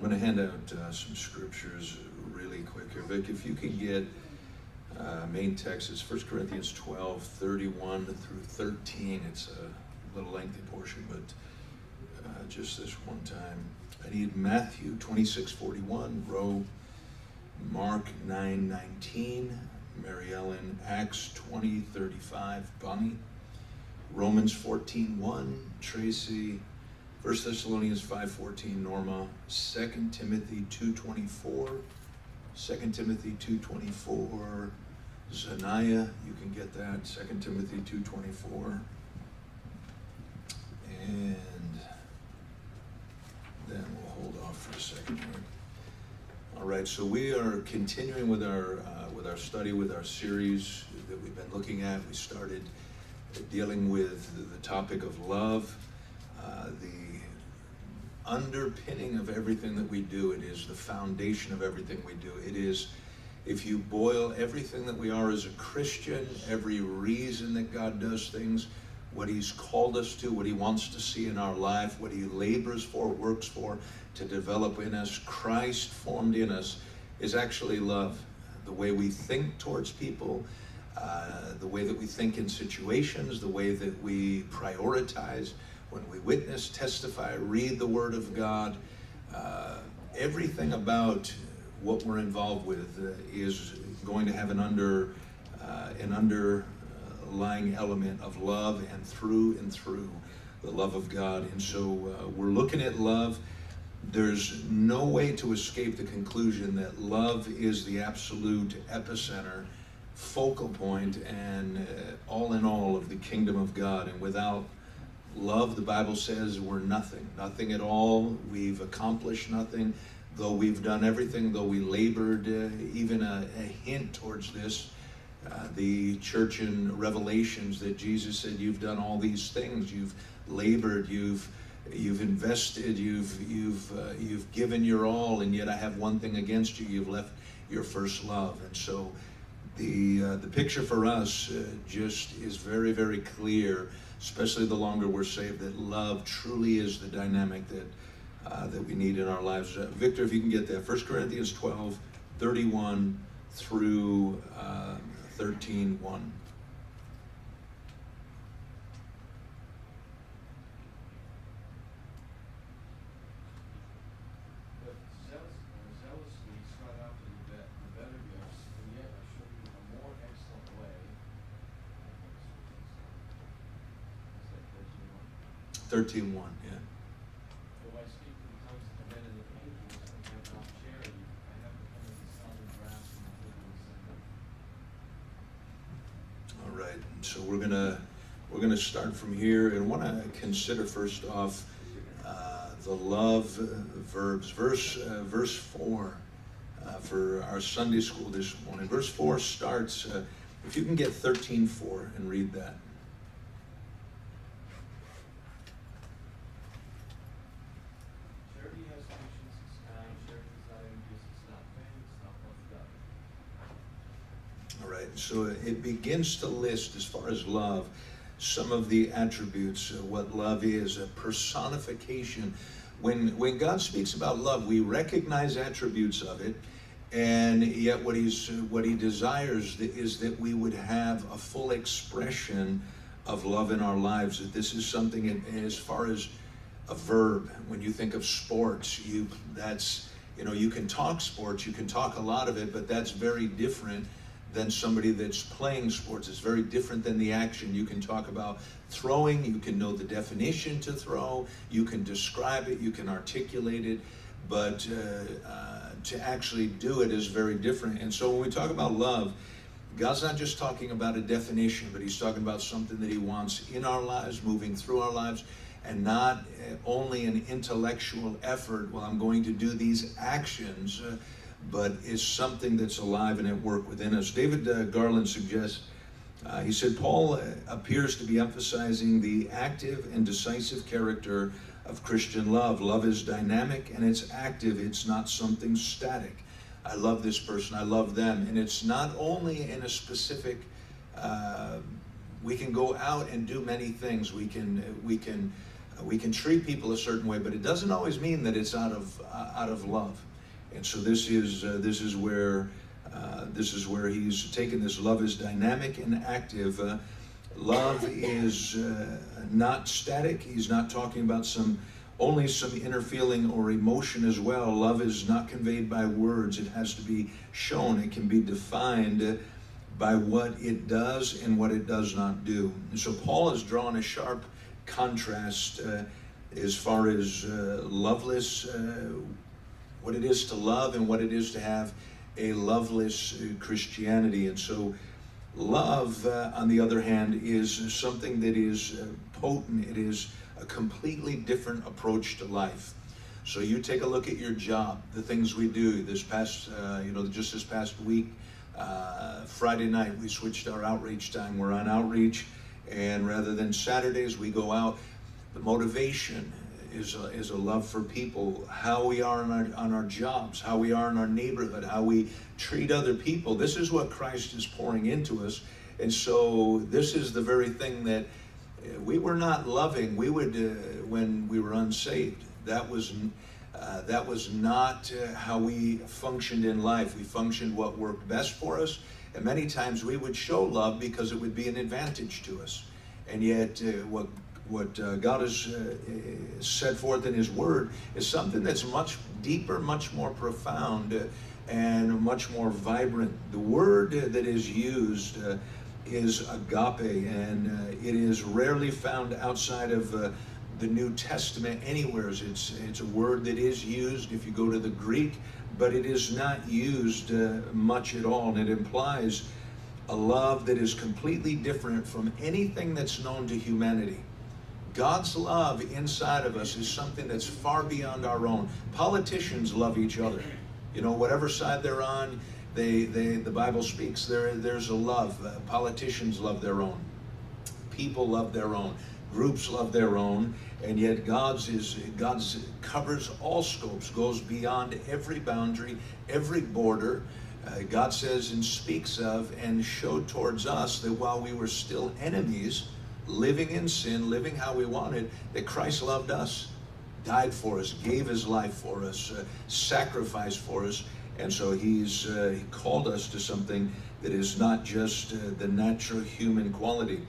going to hand out some scriptures really quick here. Vic, if you can get main text, it's 1 Corinthians 12, 31 through 13. It's a little lengthy portion, but just this one time. I need Matthew 26, 41, Roe, Mark 9, 19, Mary Ellen, Acts 20, 35, Bonnie, Romans 14, 1, Tracy, 1 Thessalonians 5, 14, Norma, 2 Timothy 2, 24, 2 Timothy 2, 24, Zanaya, you can get that, 2 Timothy 2, 24, and then we'll hold off for a second here. All right, so we are continuing with our study, with our series that we've been looking at. We started dealing with the topic of love, the underpinning of everything that we do. It is the foundation of everything we do. It is, if you boil everything that we are as a Christian, every reason that God does things, what he's called us to, what he wants to see in our life, what he labors for, works for, to develop in us, Christ formed in us, is actually love. The way we think towards people, the way that we think in situations, the way that we prioritize when we witness, testify, read the Word of God, everything about what we're involved with is going to have an underlying element of love, and through the love of God. And so we're looking at love. There's no way to escape the conclusion that love is the absolute epicenter, focal point, and all in all of the kingdom of God. And without love, the Bible says we're nothing, nothing at all. We've accomplished nothing, though we've done everything, though we labored even a hint towards this. The church in Revelations, that Jesus said, you've done all these things, you've labored, you've invested, you've given your all, and yet I have one thing against you: you've left your first love. And so the picture for us just is very, very clear, especially the longer we're saved, that love truly is the dynamic that we need in our lives. Victor, if you can get that, 1 Corinthians 12, 31 through 13, 1. Zealously sought after the better gifts, and yet I show you a more excellent way. Is that 13:1? 13:1, yeah. Though I speak to the tongues of men and of angels, and have not charity, I have become as the sounding brass and the quivering cymbal. All right, so we're gonna start from here, and want to consider first off the love verbs. Verse 4 for our Sunday school this morning. Verse 4 starts. If you can get 13:4 and read that. Charity has patience, it's kind, charity desires gifts, it's not vain, it's not puffed up. All right, so it begins to list, as far as love, some of the attributes, what love is, a personification. When God speaks about love, we recognize attributes of it, and yet what he desires is that we would have a full expression of love in our lives. That this is something, as far as a verb, when you think of sports, you can talk sports, you can talk a lot of it, but that's very different than somebody that's playing sports. It's very different than the action. You can talk about throwing, you can know the definition to throw, you can describe it, you can articulate it, but to actually do it is very different. And so when we talk about love, God's not just talking about a definition, but he's talking about something that he wants in our lives, moving through our lives, and not only an intellectual effort, well, I'm going to do these actions, but is something that's alive and at work within us. David Garland suggests, he said, Paul appears to be emphasizing the active and decisive character of Christian love. Love is dynamic and it's active. It's not something static. I love this person, I love them. And it's not only in a specific, we can go out and do many things. We can We can treat people a certain way, but it doesn't always mean that it's out of love. And so this is where he's taken this. Love is dynamic and active. Love is not static. He's not talking about only some inner feeling or emotion as well. Love is not conveyed by words. It has to be shown. It can be defined by what it does and what it does not do. And so Paul has drawn a sharp contrast as far as loveless, what it is to love and what it is to have a loveless Christianity. And so love, on the other hand, is something that is potent. It is a completely different approach to life. So you take a look at your job, the things we do. Just this past week, Friday night, we switched our outreach time. We're on outreach, and rather than Saturdays, we go out. The motivation is a love for people, how we are on our jobs, how we are in our neighborhood, how we treat other people. This is what Christ is pouring into us. And so this is the very thing that we were not loving. We would, when we were unsaved, that was not how we functioned in life. We functioned what worked best for us. And many times we would show love because it would be an advantage to us. And yet what God has set forth in His Word is something that's much deeper, much more profound, and much more vibrant. The word that is used is agape, and it is rarely found outside of the New Testament anywhere. It's a word that is used if you go to the Greek, but it is not used much at all, and it implies a love that is completely different from anything that's known to humanity. God's love inside of us is something that's far beyond our own. Politicians love each other. You know, whatever side they're on, the Bible speaks, there's a love. Politicians love their own. People love their own. Groups love their own. And yet God's covers all scopes, goes beyond every boundary, every border. God says and speaks of and showed towards us that while we were still enemies, living in sin, living how we wanted, that Christ loved us, died for us, gave His life for us, sacrificed for us. And so He called us to something that is not just the natural human quality.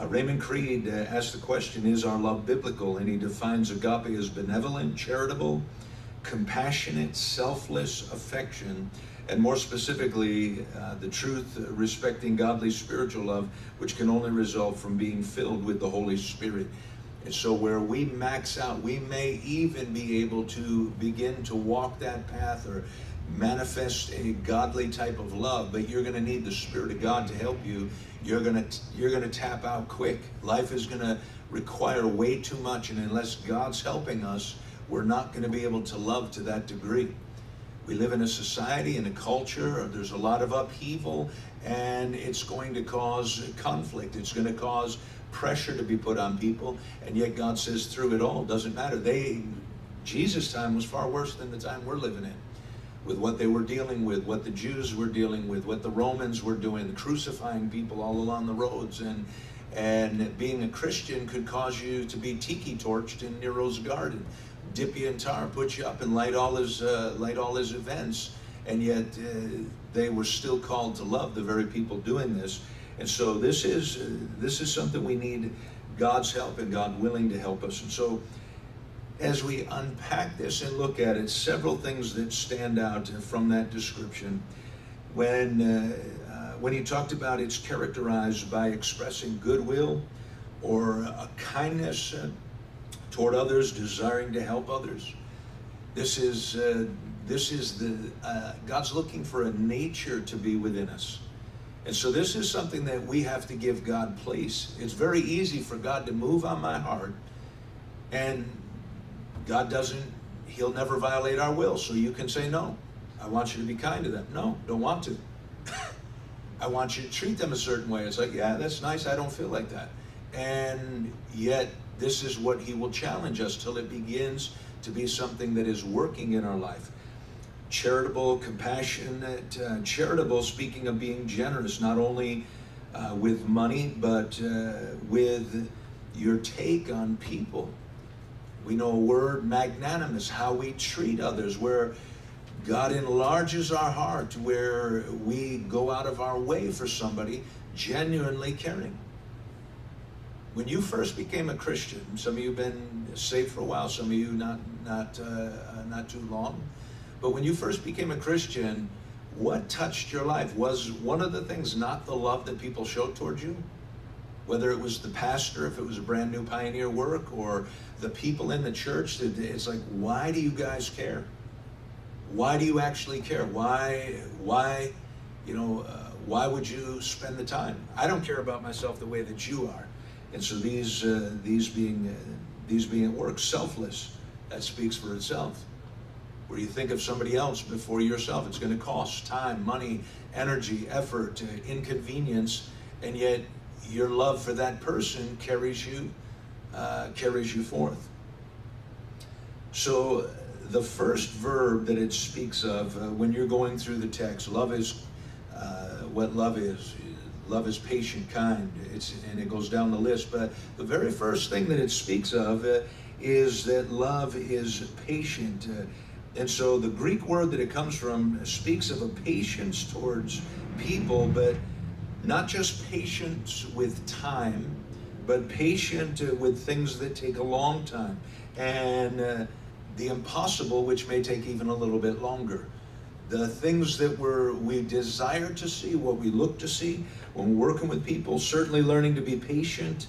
Raymond Creed asked the question, is our love biblical? And he defines agape as benevolent, charitable, compassionate, selfless affection, and more specifically, the truth respecting godly spiritual love, which can only result from being filled with the Holy Spirit. And so where we max out, we may even be able to begin to walk that path or manifest a godly type of love, but you're going to need the Spirit of God to help you. You're going to tap out quick. Life is going to require way too much, and unless God's helping us, we're not going to be able to love to that degree. We live in a society, in a culture, there's a lot of upheaval, and it's going to cause conflict. It's going to cause pressure to be put on people, and yet God says through it all, doesn't matter. Jesus' time was far worse than the time we're living in, with what they were dealing with, what the Jews were dealing with, what the Romans were doing, crucifying people all along the roads, and being a Christian could cause you to be tiki torched in Nero's garden, dip you in tar, put you up, and light all his events, and yet they were still called to love the very people doing this. And so this is something we need God's help and God willing to help us. And so as we unpack this and look at it, several things that stand out from that description. When he talked about it's characterized by expressing goodwill or a kindness toward others, desiring to help others. This is God's looking for a nature to be within us. And so this is something that we have to give God place. It's very easy for God to move on my heart, and God He'll never violate our will. So you can say, no, I want you to be kind to them. No, don't want to. I want you to treat them a certain way. It's like, yeah, that's nice. I don't feel like that. And yet, this is what He will challenge us till it begins to be something that is working in our life. Charitable, compassionate, charitable, speaking of being generous, not only with money, but with your take on people. We know a word, magnanimous, how we treat others, where God enlarges our heart, where we go out of our way for somebody, genuinely caring. When you first became a Christian, some of you have been saved for a while, some of you not too long, but when you first became a Christian, what touched your life? Was one of the things not the love that people showed towards you? Whether it was the pastor, if it was a brand new pioneer work, or the people in the church, it's like, why do you guys care? Why do you actually care? Why would you spend the time? I don't care about myself the way that you are. And so these being at work, selfless, that speaks for itself. Where you think of somebody else before yourself, it's going to cost time, money, energy, effort, inconvenience, and yet your love for that person carries you forth. So the first verb that it speaks of when you're going through the text, love is what love is. Love is patient, kind, and it goes down the list. But the very first thing that it speaks of is that love is patient. And so the Greek word that it comes from speaks of a patience towards people, but not just patience with time, but patient with things that take a long time, and the impossible, which may take even a little bit longer. The things that we desire to see, what we look to see when we're working with people, certainly learning to be patient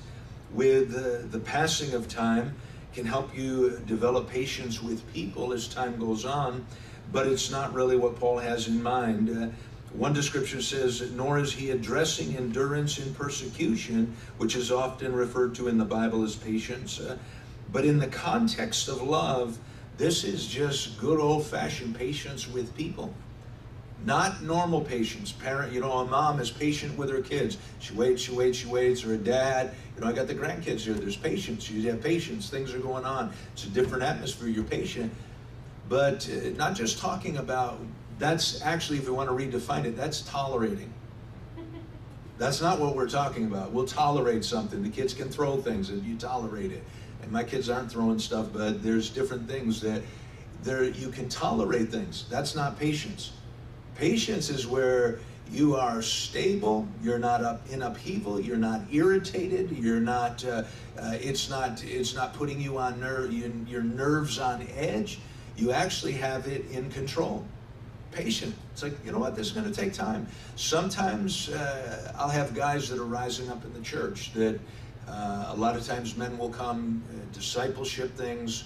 with the passing of time can help you develop patience with people as time goes on, but it's not really what Paul has in mind. One description says, nor is he addressing endurance in persecution, which is often referred to in the Bible as patience, but in the context of love, this is just good old-fashioned patience with people. Not normal patience. A mom is patient with her kids. She waits, or a dad. I got the grandkids here. There's patience. You have patience. Things are going on. It's a different atmosphere. You're patient. But not just talking about, that's actually, if you want to redefine it, that's tolerating. That's not what we're talking about. We'll tolerate something. The kids can throw things and you tolerate it. And my kids aren't throwing stuff, but there's different things that you can tolerate things. That's not patience. Patience is where you are stable, you're not in upheaval, you're not irritated, you're not, it's not putting you on your nerves on edge. You actually have it in control. Patient. It's like, you know what, this is going to take time. Sometimes I'll have guys that are rising up in the church that a lot of times men will come, discipleship things,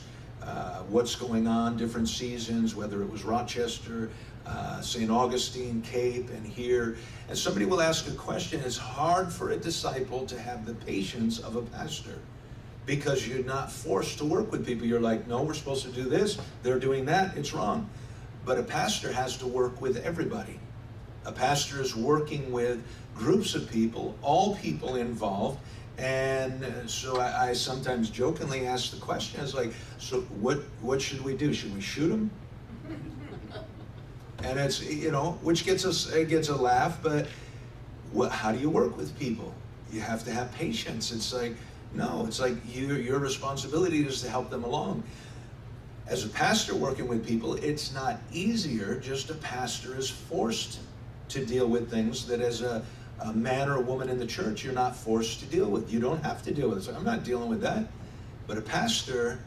what's going on, different seasons, whether it was Rochester, St. Augustine, Cape, and here. And somebody will ask a question. It's hard for a disciple to have the patience of a pastor because you're not forced to work with people. You're like, no, we're supposed to do this. They're doing that. It's wrong. But a pastor has to work with everybody. A pastor is working with groups of people, all people involved. And so I sometimes jokingly ask the question, I was like, so what should we do? Should we shoot them? And it's, which gets a laugh, but how do you work with people? You have to have patience. It's like, no, it's like your responsibility is to help them along. As a pastor working with people, it's not easier. Just a pastor is forced to deal with things that as a man or a woman in the church, you're not forced to deal with. You don't have to deal with it. So I'm not dealing with that. But a pastor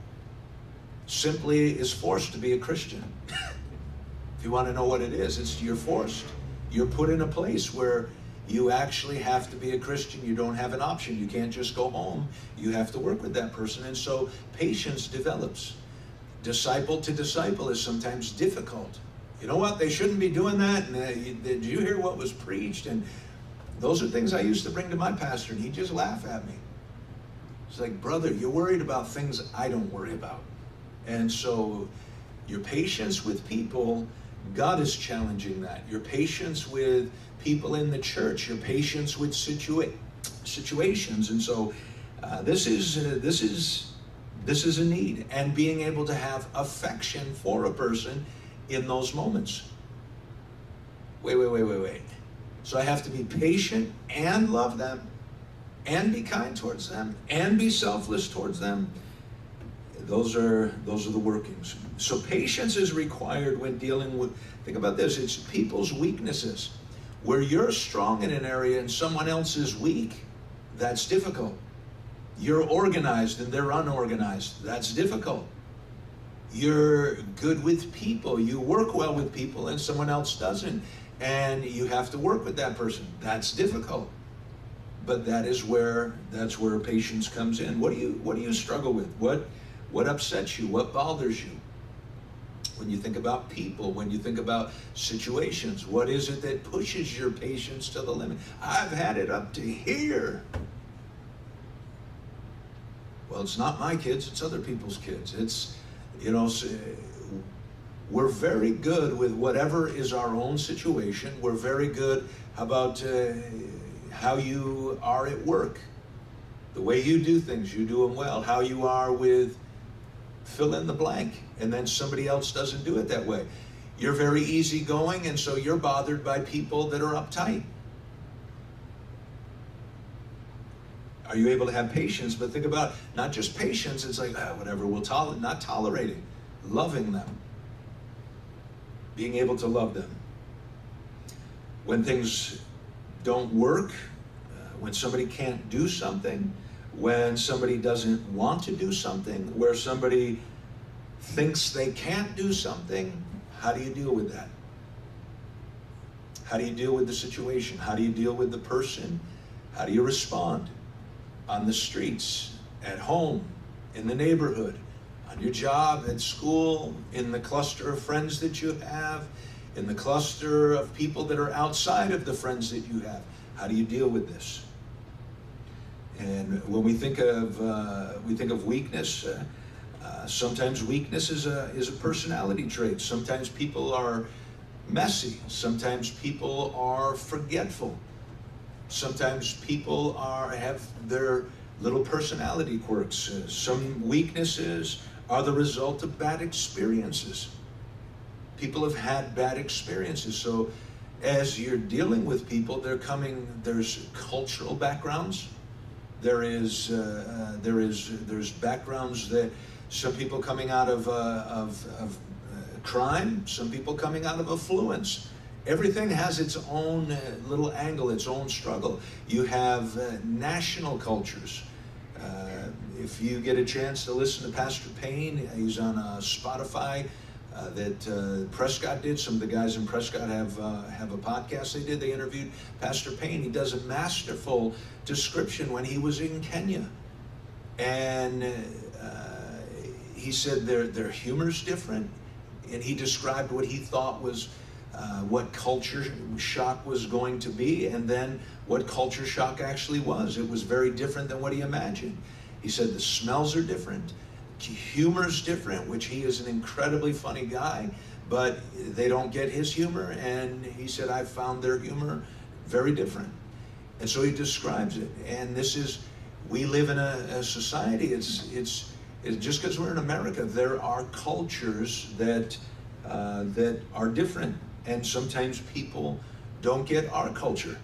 simply is forced to be a Christian. If you want to know what it is, you're forced. You're put in a place where you actually have to be a Christian. You don't have an option. You can't just go home. You have to work with that person. And so patience develops. Disciple to disciple is sometimes difficult. You know what? They shouldn't be doing that. And did you hear what was preached? And those are things I used to bring to my pastor, and he'd just laugh at me. It's like, brother, you're worried about things I don't worry about. And so your patience with people, God is challenging that. Your patience with people in the church, your patience with situations. And so this is a need, and being able to have affection for a person in those moments. Wait. So I have to be patient and love them, and be kind towards them, and be selfless towards them. Those are the workings. So patience is required when dealing with, think about this, it's people's weaknesses. Where you're strong in an area and someone else is weak, that's difficult. You're organized and they're unorganized, that's difficult. You're good with people, you work well with people and someone else doesn't, and you have to work with that person, that's difficult. But that's where patience comes in. What do you struggle with? What upsets you? What bothers you? When you think about people, when you think about situations, what is it that pushes your patience to the limit? I've had it up to here. Well, it's not my kids, it's other people's kids. It's, we're very good with whatever is our own situation. We're very good about how you are at work, the way you do things, you do them well, how you are with fill in the blank, and then somebody else doesn't do it that way. You're very easygoing, and so you're bothered by people that are uptight. Are you able to have patience? But think about not just patience, it's like, whatever, not tolerating, loving them, being able to love them. When things don't work, when somebody can't do something, when somebody doesn't want to do something, where somebody thinks they can't do something, how do you deal with that? How do you deal with the situation? How do you deal with the person? How do you respond? On the streets, at home, in the neighborhood, on your job, at school, in the cluster of friends that you have, in the cluster of people that are outside of the friends that you have. How do you deal with this? And when we think of weakness, sometimes weakness is a personality trait. Sometimes people are messy. Sometimes people are forgetful. Sometimes people have their little personality quirks. Some weaknesses are the result of bad experiences. People have had bad experiences. So as you're dealing with people, there's cultural backgrounds. There's backgrounds that some people coming out of crime, some people coming out of affluence. Everything has its own little angle, its own struggle. You have national cultures. If you get a chance to listen to Pastor Payne, he's on Spotify that Prescott did. Some of the guys in Prescott have a podcast they did. They interviewed Pastor Payne. He does a masterful description when he was in Kenya. And he said their humor's different. And he described what he thought was what culture shock was going to be, and then what culture shock actually was. It was very different than what he imagined. He said the smells are different, humor's different, which he is an incredibly funny guy, but they don't get his humor, and he said, I found their humor very different. And so he describes it, and we live in a society, it's just because we're in America, there are cultures that are different. And sometimes people don't get our culture,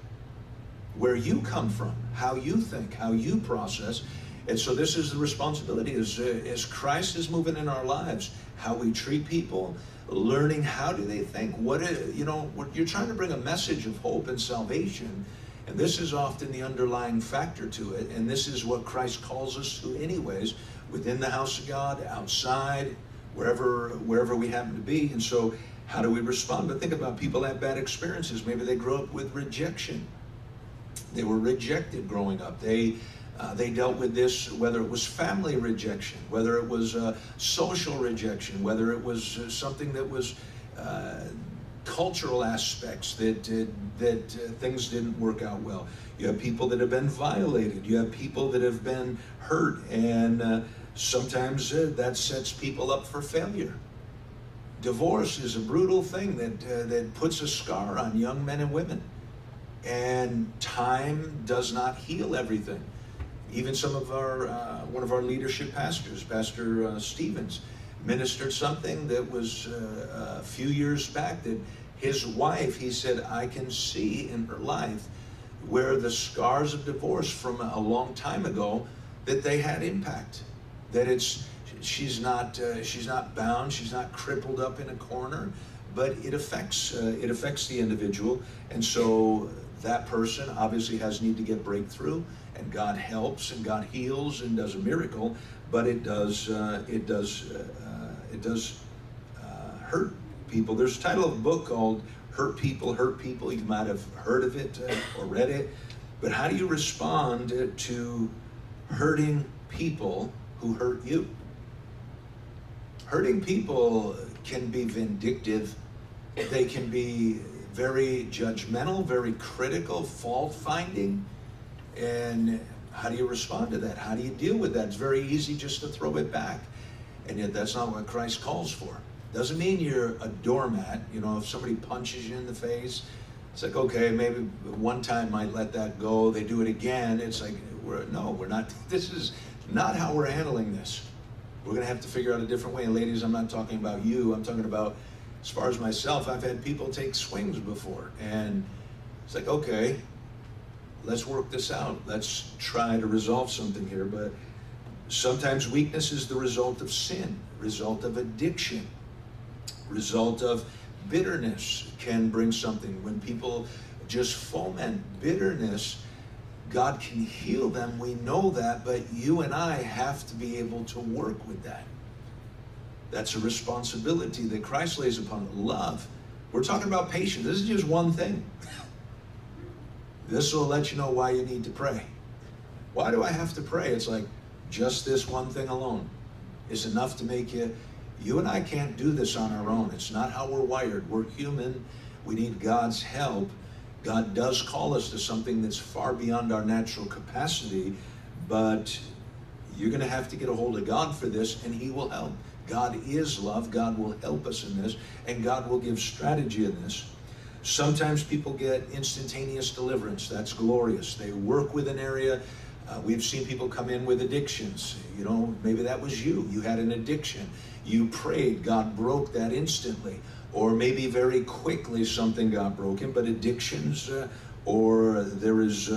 where you come from, how you think, how you process. And so this is the responsibility as Christ is moving in our lives, how we treat people, learning how do they think. You're trying to bring a message of hope and salvation, and this is often the underlying factor to it. And this is what Christ calls us to anyways, within the house of God, outside, wherever we happen to be. And so how do we respond? But think about people that have bad experiences. Maybe they grew up with rejection. They were rejected growing up. They dealt with this, whether it was family rejection, whether it was social rejection, whether it was something that was cultural aspects that things didn't work out well. You have people that have been violated. You have people that have been hurt, and sometimes that sets people up for failure. Divorce is a brutal thing that puts a scar on young men and women. And time does not heal everything. Even some of one of our leadership pastors, Pastor Stevens, ministered something that was a few years back that his wife, he said, I can see in her life where the scars of divorce from a long time ago, that they had impact. That she's not bound, she's not crippled up in a corner, but it affects the individual, and so that person obviously has need to get breakthrough, and God helps and God heals and does a miracle, but it does hurt people. There's a title of a book called Hurt People, Hurt People. You might have heard of it or read it, but how do you respond to hurting people who hurt you? Hurting people can be vindictive. They can be very judgmental, very critical, fault-finding. And how do you respond to that? How do you deal with that? It's very easy just to throw it back. And yet that's not what Christ calls for. Doesn't mean you're a doormat. You know, if somebody punches you in the face, it's like, okay, maybe one time might let that go. They do it again. It's like, we're not. This is not how we're handling this. We're going to have to figure out a different way. And ladies, I'm not talking about you. I'm talking about, as far as myself, I've had people take swings before. And it's like, okay, let's work this out. Let's try to resolve something here. But sometimes weakness is the result of sin, result of addiction, result of bitterness can bring something. When people just foment bitterness, God can heal them, we know that, but you and I have to be able to work with that. That's a responsibility that Christ lays upon love. We're talking about patience. This is just one thing. This will let you know why you need to pray. Why do I have to pray? It's like, just this one thing alone is enough to make you and I can't do this on our own. It's not how we're wired. We're human. We need God's help. God does call us to something that's far beyond our natural capacity, but you're going to have to get a hold of God for this, and He will help. God is love. God will help us in this, and God will give strategy in this. Sometimes people get instantaneous deliverance. That's glorious. They work with an area. We've seen people come in with addictions. You know, maybe that was you. You had an addiction. You prayed. God broke that instantly. Or maybe very quickly something got broken, but addictions, or there's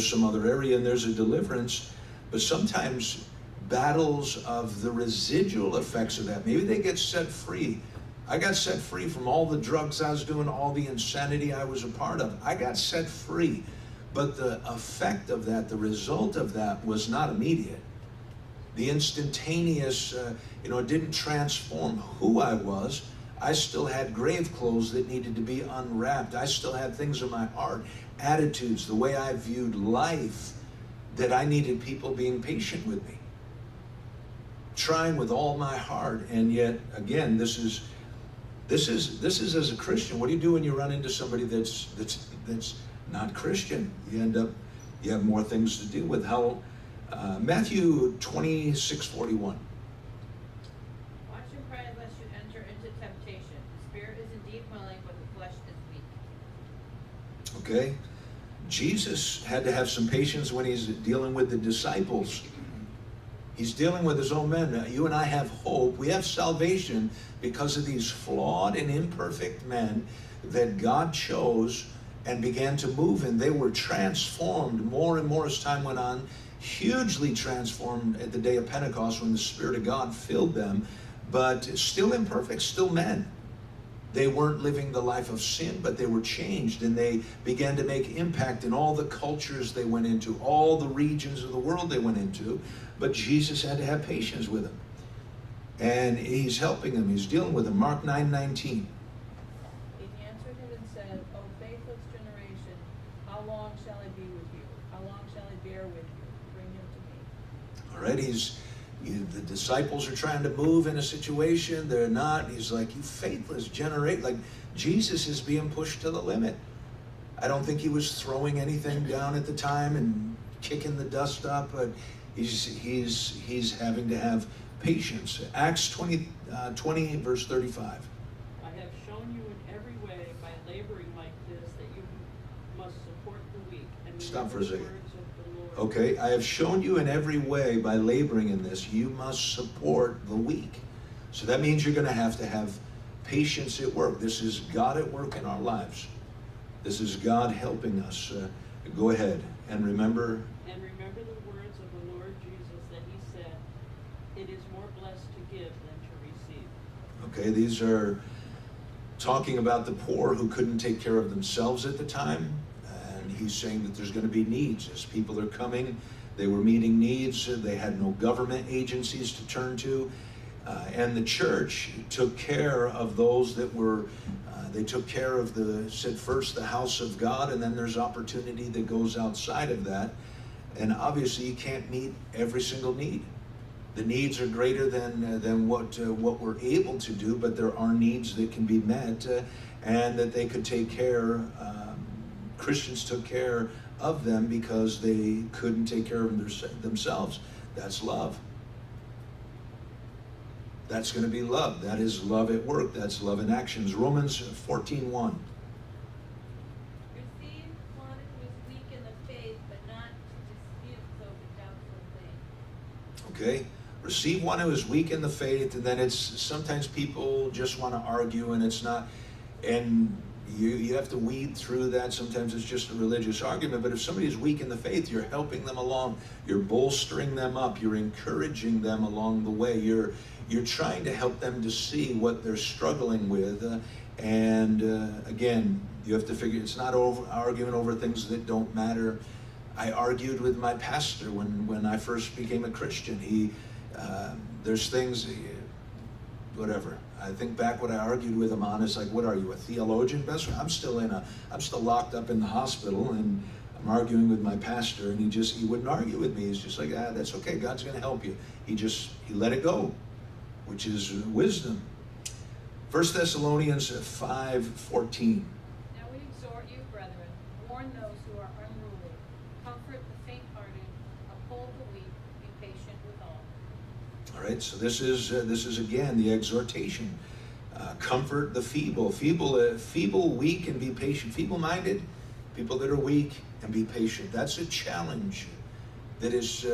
some other area and there's a deliverance. But sometimes battles of the residual effects of that, maybe they get set free. I got set free from all the drugs I was doing, all the insanity I was a part of. I got set free. But the effect of that, the result of that was not immediate. The instantaneous, it didn't transform who I was. I still had grave clothes that needed to be unwrapped. I still had things in my heart, attitudes, the way I viewed life, that I needed people being patient with me. Trying with all my heart, and yet, again, this is as a Christian. What do you do when you run into somebody that's not Christian? You have more things to deal with. Matthew 26:41. Watch and pray lest you enter into temptation. The spirit is indeed willing, but the flesh is weak. Okay? Jesus had to have some patience when he's dealing with the disciples. He's dealing with his own men. You and I have hope. We have salvation because of these flawed and imperfect men that God chose and began to move in. They were transformed more and more as time went on, hugely transformed at the day of Pentecost when the Spirit of God filled them, but still imperfect, still men. They weren't living the life of sin, but they were changed, and they began to make impact in all the cultures they went into, all the regions of the world they went into. But Jesus had to have patience with them. And he's helping them. He's dealing with them. Mark 9:19. He answered him and said, O faithless generation, how long shall I be with you? How long shall I bear with you? Bring him to me. All right, the disciples are trying to move in a situation. They're not. He's like, you faithless generation. Like, Jesus is being pushed to the limit. I don't think he was throwing anything down at the time and kicking the dust up, but he's having to have patience. Acts 20 verse 35. I have shown you in every way by laboring like this that you must support the weak. And Stop for a second. the words of the Lord. Okay, I have shown you in every way by laboring in this, you must support the weak. So that means you're going to have patience at work. This is God at work in our lives. This is God helping us. Go ahead and remember. And remember the words of the Lord Jesus that he said, it is more blessed to give than to receive. Okay, these are talking about the poor who couldn't take care of themselves at the time. And he's saying that there's going to be needs as people are coming. They were meeting needs. They had no government agencies to turn to. And the church took care of those that were, they took care of said first the house of God, and then there's opportunity that goes outside of that. And obviously you can't meet every single need. The needs are greater than what we're able to do, but there are needs that can be met and that they could take care, Christians took care of them because they couldn't take care of themselves. That's love. That's going to be love. That is love at work. That's love in actions. Romans 14:1. Receive one who is weak in the faith, but not to dispute over doubtful things. Okay? Receive one who is weak in the faith, and then it's sometimes people just want to argue, and it's not, and you have to weed through that. Sometimes it's just a religious argument, but if somebody is weak in the faith, you're helping them along, you're bolstering them up, you're encouraging them along the way, you're trying to help them to see what they're struggling with, and again, you have to figure it's not arguing over things that don't matter. I argued with my pastor when I first became a Christian. There's things, whatever. I think back what I argued with him on is like, what are you, a theologian, Beswick? I'm still locked up in the hospital, and I'm arguing with my pastor, and he wouldn't argue with me. He's just like, that's okay, God's going to help you. He let it go, which is wisdom. 1 Thessalonians 5:14. Now we exhort you, brethren, warn those who are unruly, comfort the faint-hearted, uphold the weak, be patient with all. All right, so this is again the exhortation. Comfort the feeble, weak, and be patient. Feeble-minded, people that are weak, and be patient. That's a challenge that is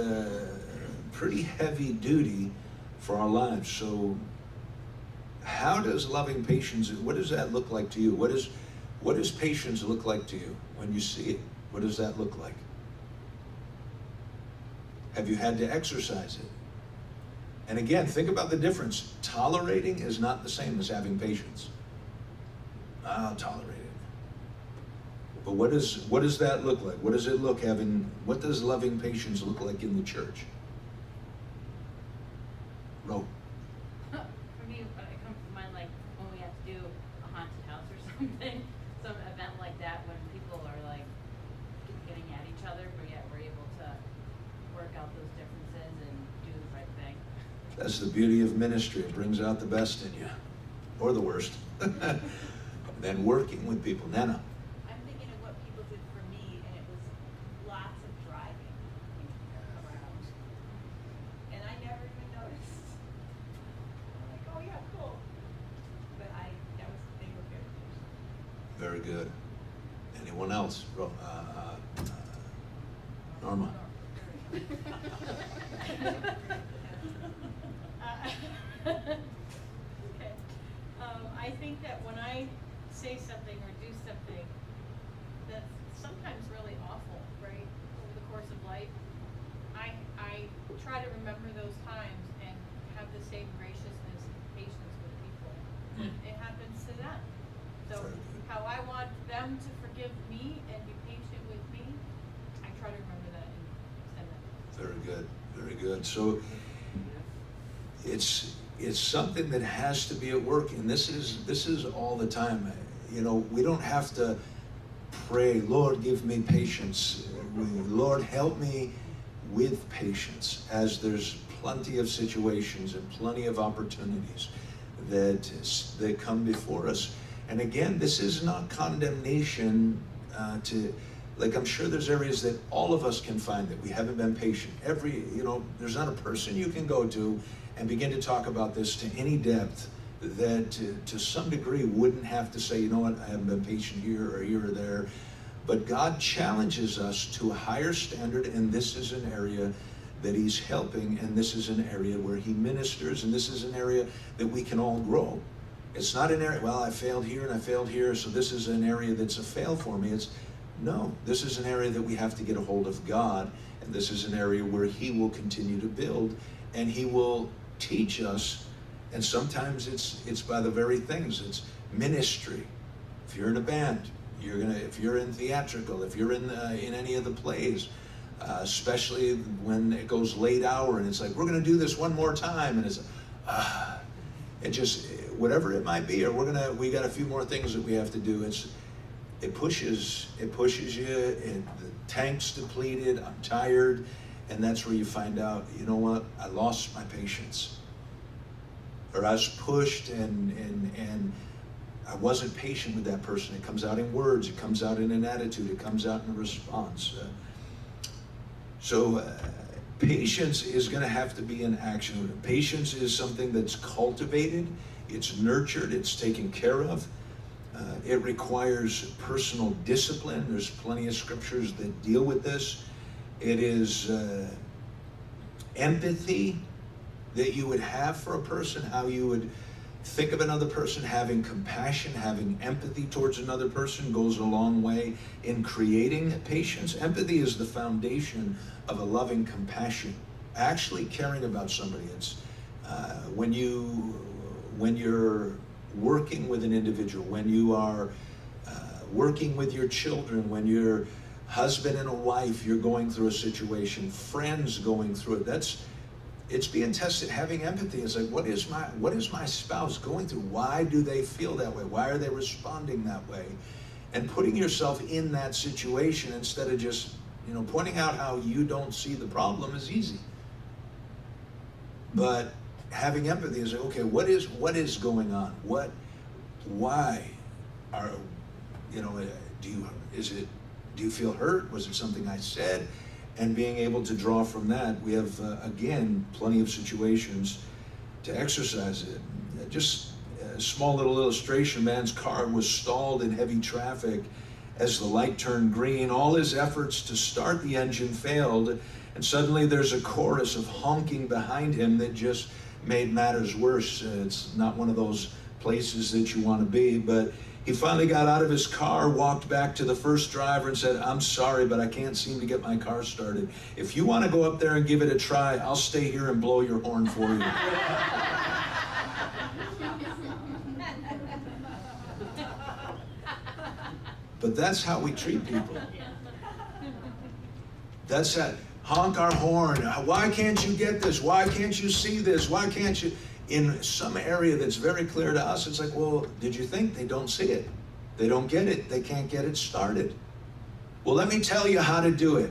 pretty heavy duty for our lives. So, how does loving patience? What does that look like to you? What does patience look like to you when you see it? What does that look like? Have you had to exercise it? And again, think about the difference. Tolerating is not the same as having patience. I'll tolerate it. But what does that look like? What does it look what does loving patience look like in the church? Ro. For me, it comes to mind like when we have to do a haunted house or something, some event like that when people are like getting at each other, but yet we're able to work out those differences and do the right thing. That's the beauty of ministry. It brings out the best in you, or the worst. Then working with people. Nana. I'm thinking of what people did for me, and it was lots of driving around. And I never even noticed. I'm like, oh yeah, cool. But they were very patient. Very good. Anyone else? Norma. Okay. I think that when I say something or do something that's sometimes really awful, right, over the course of life, I try to remember those times and have the same graciousness and patience with people. It happens to them. So how I want them to forgive me and be patient with me, I try to remember that and extend that. Very good. Very good. So it's something that has to be at work, and this is all the time. You know, we don't have to pray, Lord, give me patience. Lord, help me with patience, as there's plenty of situations and plenty of opportunities that come before us. And again, this is not condemnation like, I'm sure there's areas that all of us can find that we haven't been patient. There's not a person you can go to and begin to talk about this to any depth that to some degree wouldn't have to say, you know what, I haven't been patient here or there. But God challenges us to a higher standard, and this is an area that He's helping, and this is an area where He ministers, and this is an area that we can all grow. It's not an area, well, I failed here and I failed here, so this is an area that's a fail for me. No, this is an area that we have to get a hold of God, and this is an area where He will continue to build and he will teach us. And sometimes it's by the very things. It's ministry. If you're in a band, if you're in theatrical, if you're in any of the plays, especially when it goes late hour and it's like, we're gonna do this one more time, and it's it just, whatever it might be, or we got a few more things that we have to do. It pushes you, and the tank's depleted, I'm tired, and that's where you find out, you know what, I lost my patience. Or I was pushed and I wasn't patient with that person. It comes out in words, it comes out in an attitude, it comes out in a response. So patience is going to have to be in action. Patience is something that's cultivated, it's nurtured, it's taken care of. It requires personal discipline. There's plenty of scriptures that deal with this. It is empathy that you would have for a person, how you would think of another person. Having compassion, having empathy towards another person goes a long way in creating patience. Empathy is the foundation of a loving compassion, actually caring about somebody. It's when you're working with an individual, when you are working with your children, when you're husband and a wife, you're going through a situation, friends going through it. It's being tested. Having empathy is like, what is my spouse going through? Why do they feel that way? Why are they responding that way? And putting yourself in that situation instead of just, pointing out how you don't see the problem is easy. But having empathy is like, okay, what is going on? Why are, do you feel hurt? Was it something I said? And being able to draw from that, we have, again, plenty of situations to exercise it. Just a small little illustration, man's car was stalled in heavy traffic as the light turned green. All his efforts to start the engine failed, and suddenly there's a chorus of honking behind him that just made matters worse. It's not one of those places that you want to be, but he finally got out of his car, walked back to the first driver and said, I'm sorry, but I can't seem to get my car started. If you want to go up there and give it a try, I'll stay here and blow your horn for you. But that's how we treat people. That's that, honk our horn. Why can't you get this? Why can't you see this? Why can't you? In some area that's very clear to us, it's like, well, did you think? They don't see it. They don't get it. They can't get it started. Well, let me tell you how to do it.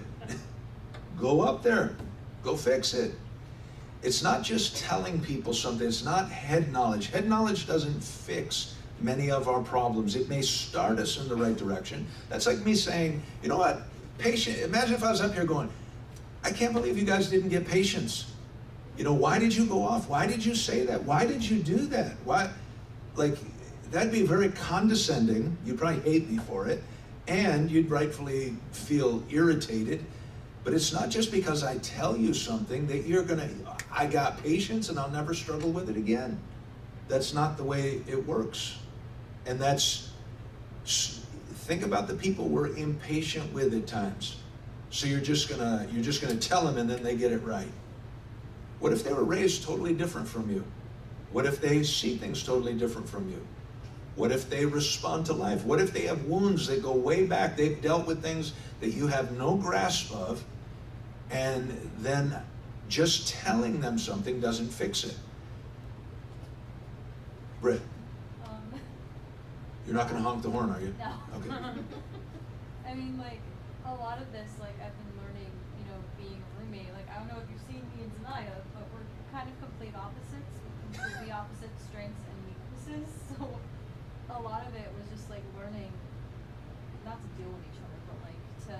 Go up there. Go fix it. It's not just telling people something. It's not head knowledge. Head knowledge doesn't fix many of our problems. It may start us in the right direction. That's like me saying, you know what? Patient. Imagine if I was up here going, I can't believe you guys didn't get patience. Why did you go off? Why did you say that? Why did you do that? Why? Like, that'd be very condescending. You'd probably hate me for it. And you'd rightfully feel irritated. But it's not just because I tell you something that I got patience and I'll never struggle with it again. That's not the way it works. And think about the people we're impatient with at times. So you're just gonna tell them and then they get it right. What if they were raised totally different from you? What if they see things totally different from you? What if they respond to life? What if they have wounds that go way back? They've dealt with things that you have no grasp of, and then just telling them something doesn't fix it. Britt, you're not going to honk the horn, are you? No. Okay. I mean, a lot of this, I've been learning, being a roommate. I don't know if you've seen me and Zanaya, but we're kind of complete opposites, with completely opposite strengths and weaknesses. So a lot of it was just learning not to deal with each other, but to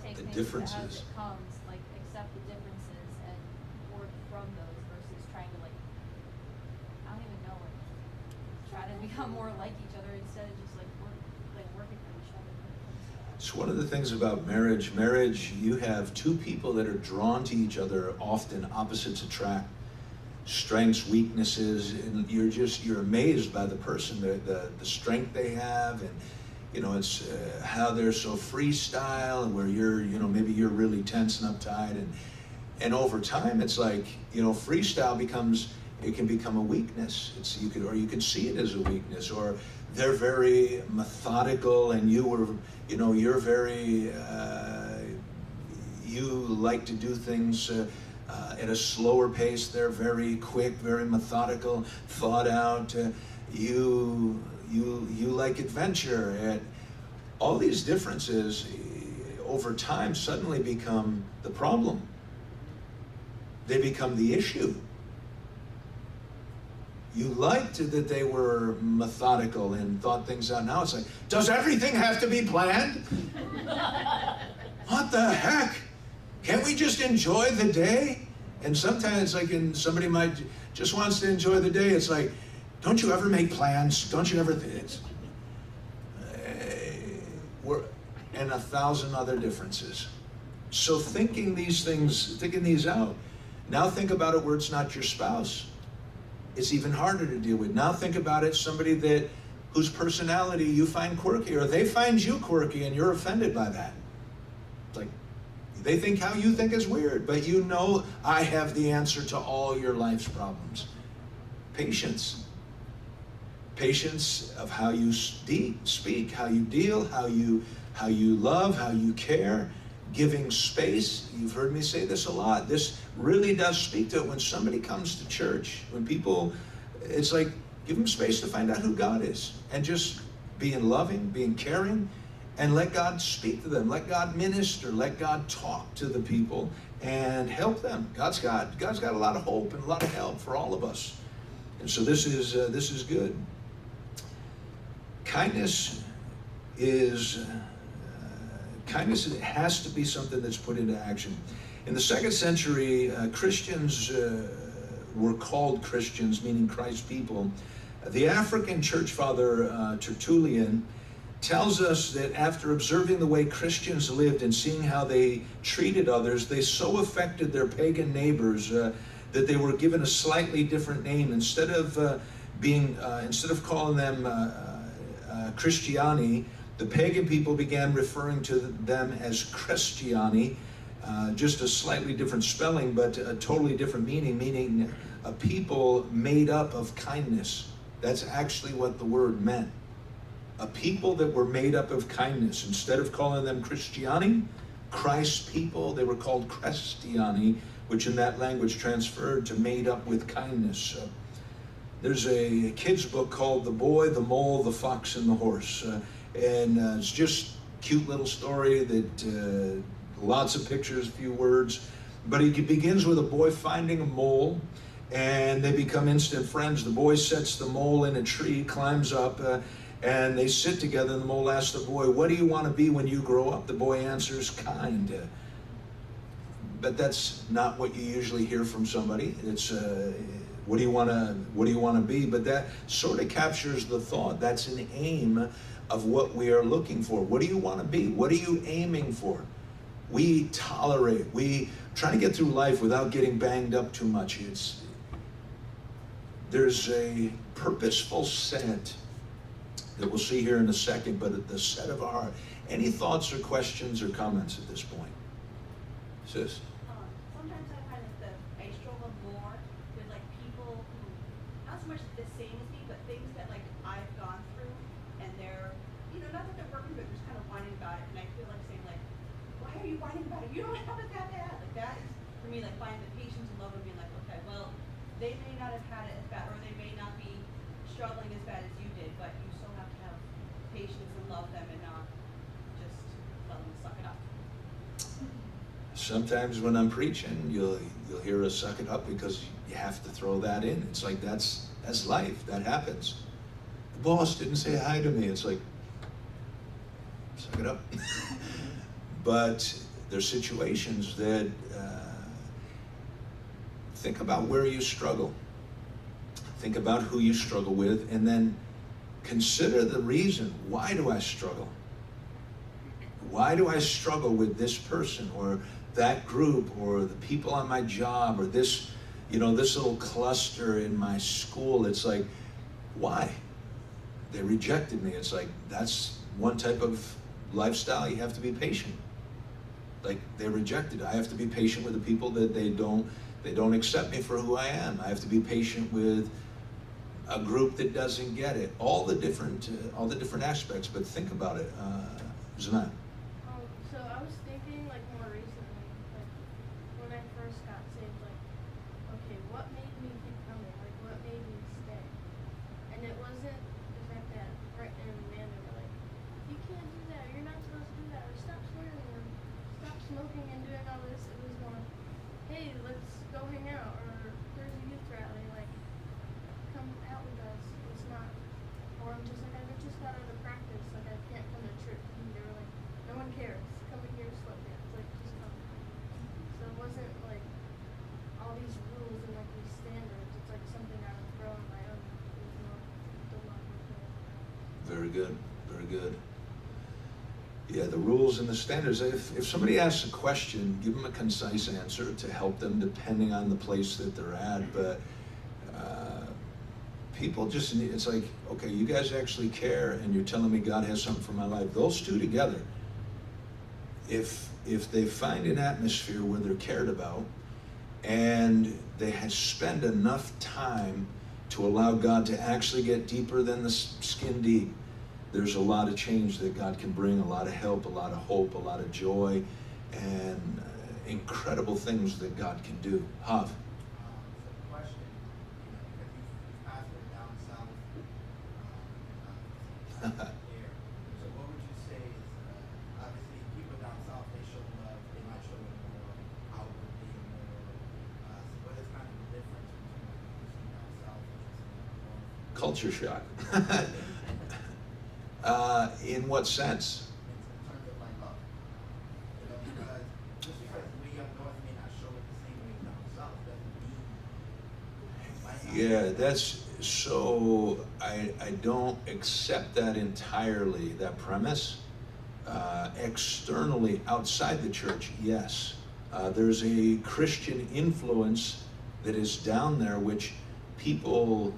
take The things differences. as it comes, accept the differences and work from those versus trying to I don't even know, try to become more like each other instead of just working for each other. It's one of the things about marriage. Marriage, you have two people that are drawn to each other, often opposites attract. Strengths, weaknesses, and you're amazed by the person, the strength they have, and it's how they're so freestyle, and where you're maybe you're really tense and uptight, And over time, it's like, you know, freestyle can become a weakness. You can see it as a weakness, or they're very methodical and you're very, you like to do things at a slower pace. They're very quick, very methodical, thought out. You like adventure, and all these differences over time suddenly become the problem. They become the issue. You liked that they were methodical and thought things out. Now it's like, does everything have to be planned? What the heck? Can't we just enjoy the day? And sometimes, like, somebody might just wants to enjoy the day. It's like, don't you ever make plans? Don't you ever? And 1,000 other differences. So thinking these out. Now think about it where it's not your spouse. It's even harder to deal with. Now think about it, somebody whose personality you find quirky, or they find you quirky and you're offended by that. It's like, they think how you think is weird, but you know I have the answer to all your life's problems. Patience. Patience of how you speak, how you deal, how you love, how you care. Giving space. You've heard me say this a lot. This really does speak to it. When somebody comes to church, when people, it's like, give them space to find out who God is, and just being loving, being caring, and let God speak to them. Let God minister. Let God talk to the people and help them. God's got a lot of hope and a lot of help for all of us. And so this is good. Kindness has to be something that's put into action. In the 2nd century, Christians were called Christians, meaning Christ's people. The African church father, Tertullian, tells us that after observing the way Christians lived and seeing how they treated others, they so affected their pagan neighbors that they were given a slightly different name. Instead of calling them Christiani, the pagan people began referring to them as Christiani, just a slightly different spelling, but a totally different meaning a people made up of kindness. That's actually what the word meant. A people that were made up of kindness. Instead of calling them Christiani, Christ's people, they were called Christiani, which in that language transferred to made up with kindness. There's a kid's book called The Boy, the Mole, the Fox, and the Horse. And it's just a cute little story that lots of pictures, few words. But it begins with a boy finding a mole, and they become instant friends. The boy sets the mole in a tree, climbs up, and they sit together. And the mole asks the boy, "What do you want to be when you grow up?" The boy answers, "Kind." But that's not what you usually hear from somebody. It's what do you want to be? But that sort of captures the thought. That's an aim of what we are looking for. What do you want to be? What are you aiming for? We tolerate. We try to get through life without getting banged up too much. There's a purposeful set that we'll see here in a second, but at the set of our heart. Any thoughts or questions or comments at this point? Sis? Sometimes I find that I struggle more with like people who, not so much the same as me, but things that like I've gone through, and they're, not that they're working, but they're just kind of whining about it, and I feel like saying like, why are you whining about it? You don't have it that bad. Like that is, for me, like finding the patience and love of being like, okay, well, they may not have had it as bad, or they may not be struggling as bad as you did, but you still have to have patience and love them and not just let them suck it up. Sometimes when I'm preaching, you'll hear us suck it up because you have to throw that in. It's like that's life. That happens. The boss didn't say hi to me. It's like, suck it up. But there's situations that think about where you struggle. Think about who you struggle with, and then consider the reason. Why do I struggle? Why do I struggle with this person or that group or the people on my job or this, this little cluster in my school? It's like, why? They rejected me. It's like, that's one type of lifestyle. You have to be patient. Like they rejected. I have to be patient with the people that they don't accept me for who I am. I have to be patient with a group that doesn't get it. All the different aspects. But think about it, Zanat. So I was thinking, like, more recently, like, when I first got saved, like, okay, what made me keep coming? Like, what made me stay? And it wasn't the fact that Brett and Amanda were like, you can't do that, you're not supposed to do that, or stop swearing, or stop smoking and doing all this. It was more, hey, let's go hang out, or there's a youth rally, like, come out with us. It's not, or I'm just like, I just got out of practice, like, I can't come to church. And they were like, no one cares, come in here, sweatpants, like, just come. So it wasn't like all these rules and like these standards. It's like something I would grow on my own. It was more the love of it. Very good, very good. Yeah, the rules and the standards. If somebody asks a question, give them a concise answer to help them depending on the place that they're at. But people just need, it's like, okay, you guys actually care and you're telling me God has something for my life. Those two together, if they find an atmosphere where they're cared about and they spend enough time to allow God to actually get deeper than the skin deep, there's a lot of change that God can bring, a lot of help, a lot of hope, a lot of joy, and incredible things that God can do. Hav. So the question, because you've pastored down south here, so what would you say is, obviously people down south, they show love, they might show it more outwardly, more, so what is kind of the difference between what you see down south and what's in the north? Culture shock. In what sense? In terms of like love, because just because we up north may not show it the same way down south doesn't mean. Yeah, that's so. I don't accept that entirely. That premise. Externally, outside the church, yes, there's a Christian influence that is down there, which people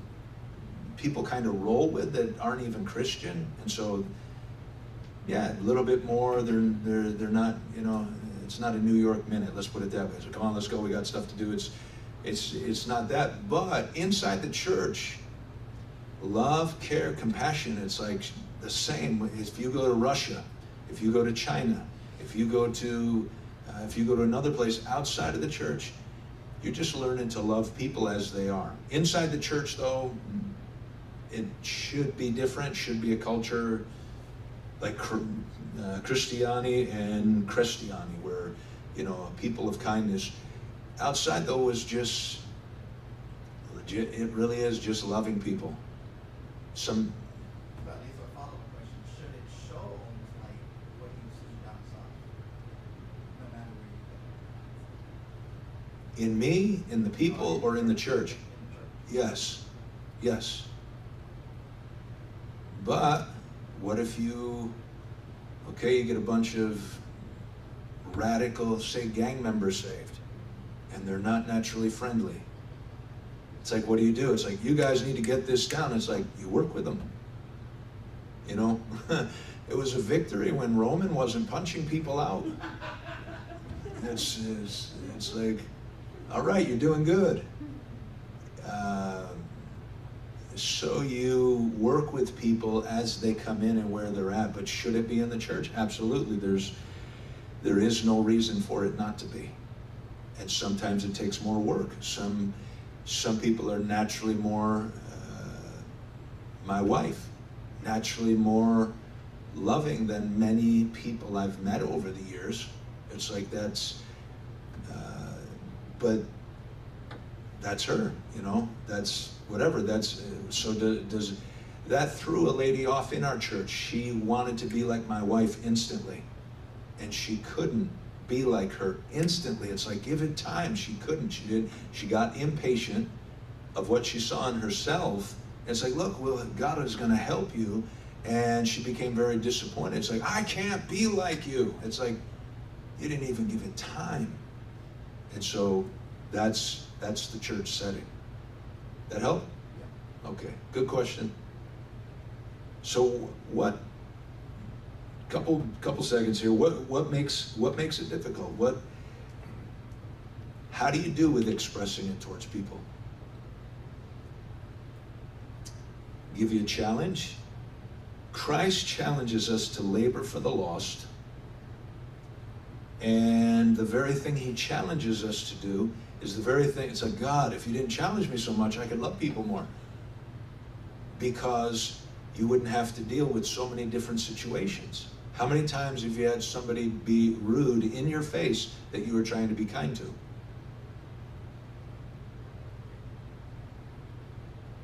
kind of roll with that aren't even Christian, and so. Yeah, a little bit more. They're not, it's not a New York minute. Let's put it that way. So come on, let's go. We got stuff to do. It's not that. But inside the church, love, care, compassion. It's like the same. If you go to Russia, if you go to China, if you go to another place outside of the church, you're just learning to love people as they are. Inside the church, though, it should be different. Should be a culture. Like Christiani and Cristiani, where, people of kindness. Outside, though, is just legit. It really is just loving people. But at least a follow-up question: should it show almost like what you see down south, no matter where you go? In me, in the people, or in the church? In the church. Yes, yes. But what if you get a bunch of radical, say, gang members saved, and they're not naturally friendly? It's like, what do? It's like, you guys need to get this down. It's like, you work with them. It was a victory when Roman wasn't punching people out. It's like, all right, you're doing good. So you work with people as they come in and where they're at. But should it be in the church? Absolutely. There is no reason for it not to be. And sometimes it takes more work. Some people are naturally more, my wife, naturally more loving than many people I've met over the years. It's like but that's her, that's whatever. So does that threw a lady off in our church. She wanted to be like my wife instantly, and she couldn't be like her instantly. It's like, give it time. She couldn't. She got impatient of what she saw in herself. It's like, look, well, God is going to help you. And she became very disappointed. It's like, I can't be like you. It's like, you didn't even give it time. And so that's the church setting. That help? Yeah. Okay, good question. So what Couple seconds here. What makes it difficult? How do you do with expressing it towards people? Give you a challenge. Christ challenges us to labor for the lost, and the very thing he challenges us to do is the very thing. It's like, God, if you didn't challenge me so much, I could love people more, because you wouldn't have to deal with so many different situations. How many times have you had somebody be rude in your face that you were trying to be kind to?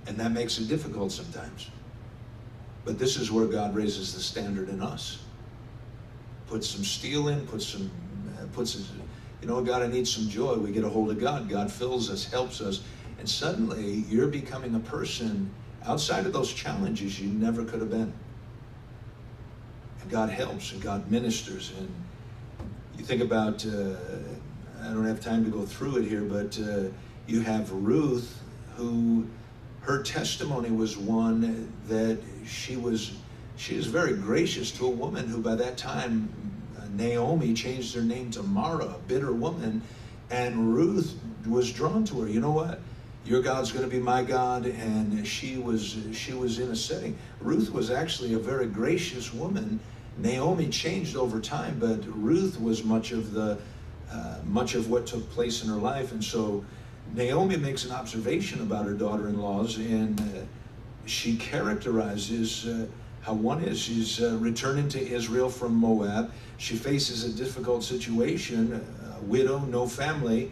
And that makes it difficult sometimes. But this is where God raises the standard in us. Puts some steel in, you know, God, I need some joy. We get a hold of God. God fills us, helps us. And suddenly you're becoming a person outside of those challenges you never could have been. And God helps and God ministers. And you think about, I don't have time to go through it here, but you have Ruth, who her testimony was one that she was very gracious to a woman who by that time, Naomi changed her name to Mara, a bitter woman, and Ruth was drawn to her. You know what? Your God's going to be my God, and she was in a setting. Ruth was actually a very gracious woman. Naomi changed over time, but Ruth was much of what took place in her life, and so Naomi makes an observation about her daughter-in-laws, and she characterizes how one is. She's returning to Israel from Moab. She faces a difficult situation, a widow, no family,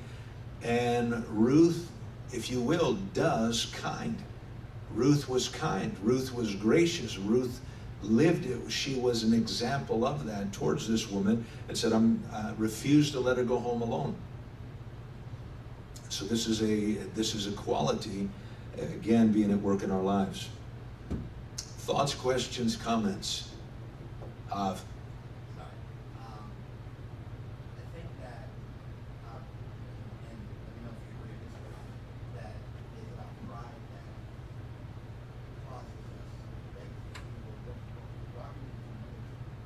and Ruth, if you will, does kind. Ruth was kind. Ruth was gracious. Ruth lived it. She was an example of that towards this woman, and said, I refuse to let her go home alone. So this is a quality, again, being at work in our lives. Thoughts, questions, comments? Sorry. I think that, and let me know if you agree with this, that is about pride that causes us, makes people look for than necessarily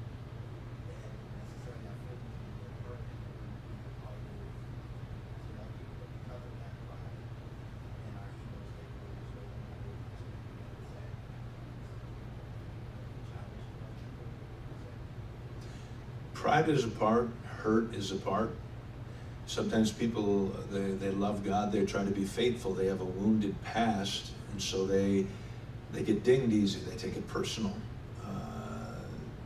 our feelings when they're perfect and all it is to love people. But because of that pride and our egos take over, so when we're able to accept Pride is a part, hurt is a part. Sometimes people, they love God, they try to be faithful, they have a wounded past, and so they get dinged easy, they take it personal.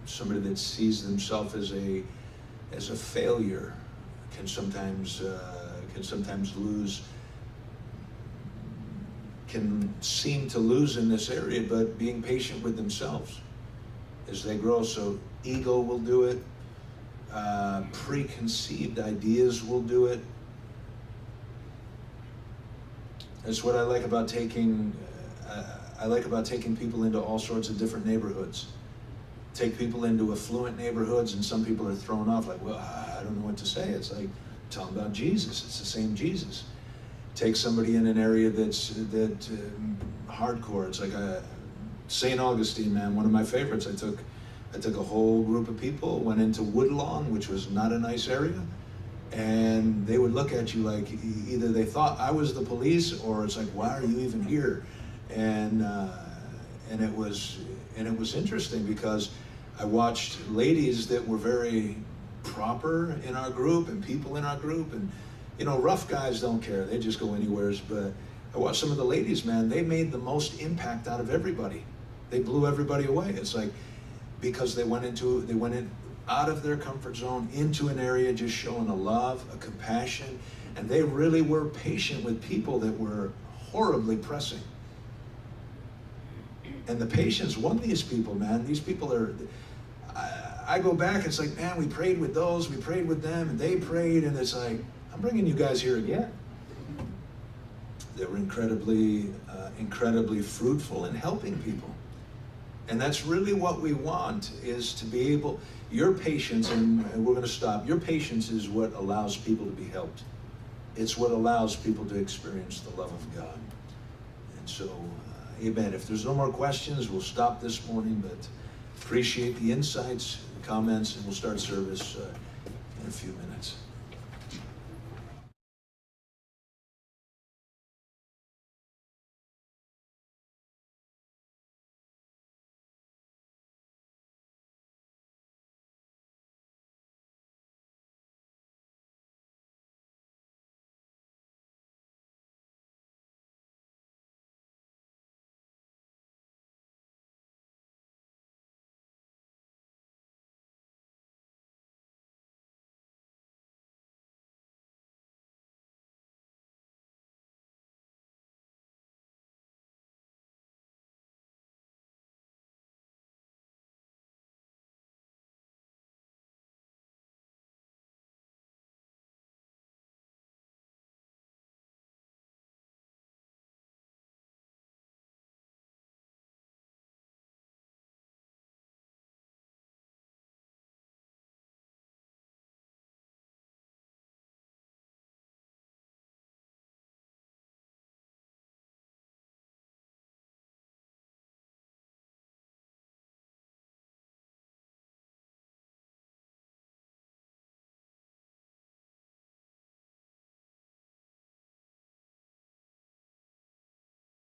Somebody that sees themselves as a failure can sometimes lose, can seem to lose in this area, but being patient with themselves as they grow. So ego will do it. Preconceived ideas will do it. That's what I like about taking people into all sorts of different neighborhoods. Take people into affluent neighborhoods, and some people are thrown off like, well, I don't know what to say. It's like, tell them about Jesus. It's the same Jesus. Take somebody in an area that's hardcore. It's like St. Augustine, man, one of my favorites. I took a whole group of people, went into Woodlawn, which was not a nice area, and they would look at you like either they thought I was the police, or it's like, why are you even here? And it was interesting because I watched ladies that were very proper in our group and people in our group, and you know, rough guys don't care, they just go anywheres. But I watched some of the ladies, man, they made the most impact out of everybody. They blew everybody away. It's like, because they went in out of their comfort zone into an area just showing a love, a compassion, and they really were patient with people that were horribly pressing. And the patience won these people, man. These people are, I go back, it's like, man, we prayed with those, we prayed with them, and they prayed, and it's like, I'm bringing you guys here again. They were incredibly fruitful in helping people. And that's really what we want, is to be able, your patience, and we're going to stop, your patience is what allows people to be helped. It's what allows people to experience the love of God. And so, amen. If there's no more questions, we'll stop this morning, but Appreciate the insights, the comments, and we'll start service in a few minutes.